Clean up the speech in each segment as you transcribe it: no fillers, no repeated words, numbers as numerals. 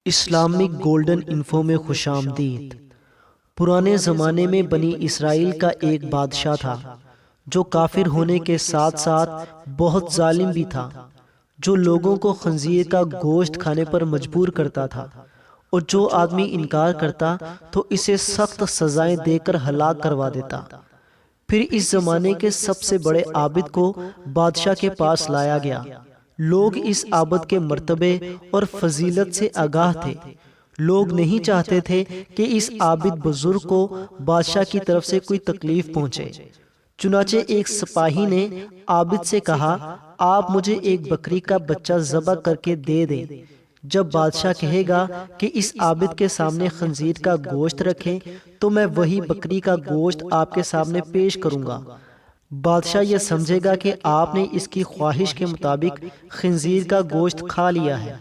Islamic golden info میں خوش آمدید۔ پرانے زمانے میں بنی اسرائیل کا ایک بادشاہ تھا جو کافر ہونے کے ساتھ ساتھ بہت ظالم بھی تھا، جو لوگوں کو خنزیر کا گوشت کھانے پر مجبور کرتا تھا، اور جو آدمی انکار کرتا تو اسے سخت سزائیں دے کر ہلاک کروا دیتا۔ پھر اس زمانے کے سب سے بڑے عابد کو بادشاہ کے پاس لایا گیا۔ لوگ اس عابد کے مرتبے اور فضیلت سے آگاہ تھے۔ لوگ نہیں چاہتے تھے کہ اس عابد بزرگ کو بادشاہ کی طرف سے کوئی تکلیف پہنچے۔ چنانچہ ایک سپاہی نے عابد سے کہا، آپ مجھے ایک بکری کا بچہ ذبح کر کے دے دیں۔ جب بادشاہ کہے گا کہ اس عابد کے سامنے خنزیر کا گوشت رکھیں تو میں وہی بکری کا گوشت آپ کے سامنے پیش کروں گا۔ بادشاہ یہ سمجھے گا کہ آپ نے اس کی خواہش کے مطابق خنزیر کا گوشت کھا لیا ہے،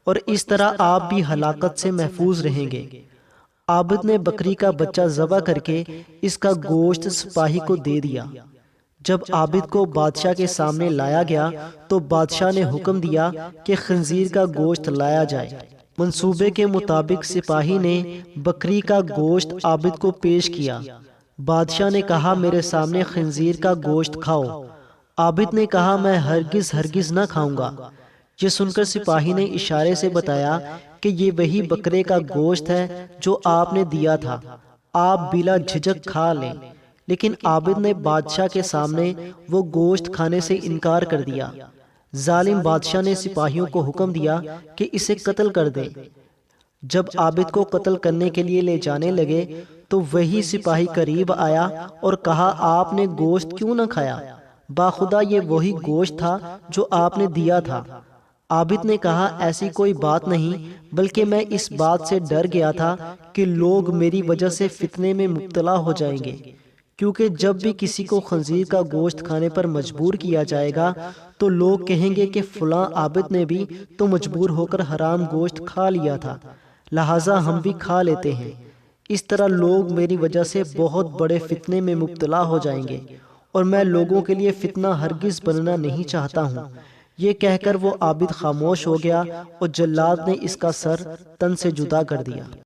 اور اس طرح آپ بھی ہلاکت سے محفوظ رہیں گے۔ عابد نے بکری کا بچہ ذبح کر کے اس کا گوشت سپاہی کو دے دیا۔ جب عابد کو بادشاہ کے سامنے لایا گیا تو بادشاہ نے حکم دیا کہ خنزیر کا گوشت لایا جائے۔ منصوبے کے مطابق سپاہی نے بکری کا گوشت عابد کو پیش کیا۔ بادشاہ نے کہا، میرے سامنے خنزیر کا گوشت کھاؤ۔ عابد نے کہا، میں ہرگز نہ کھاؤں گا۔ یہ سن کر سپاہی نے اشارے سے بتایا کہ یہ وہی بکرے کا گوشت ہے جو آپ نے دیا تھا، آپ بلا جھجک کھا لیں۔ لیکن عابد نے بادشاہ کے سامنے وہ گوشت کھانے سے انکار کر دیا۔ ظالم بادشاہ نے سپاہیوں کو حکم دیا کہ اسے قتل کر دیں۔ جب عابد کو قتل کرنے کے لیے لے جانے لگے تو وہی سپاہی قریب آیا اور کہا، آپ نے گوشت کیوں نہ کھایا؟ باخدا یہ وہی گوشت تھا جو آپ نے دیا تھا۔ عابد نے کہا، ایسی کوئی بات نہیں، بلکہ میں اس بات سے ڈر گیا تھا کہ لوگ میری وجہ سے فتنے میں مبتلا ہو جائیں گے، کیونکہ جب بھی کسی کو خنزیر کا گوشت کھانے پر مجبور کیا جائے گا تو لوگ کہیں گے کہ فلاں عابد نے بھی تو مجبور ہو کر حرام گوشت کھا لیا تھا، لہٰذا ہم بھی کھا لیتے ہیں۔ اس طرح لوگ میری وجہ سے بہت بڑے فتنے میں مبتلا ہو جائیں گے، اور میں لوگوں کے لیے فتنہ ہرگز بننا نہیں چاہتا ہوں۔ یہ کہہ کر وہ عابد خاموش ہو گیا اور جلاد نے اس کا سر تن سے جدا کر دیا۔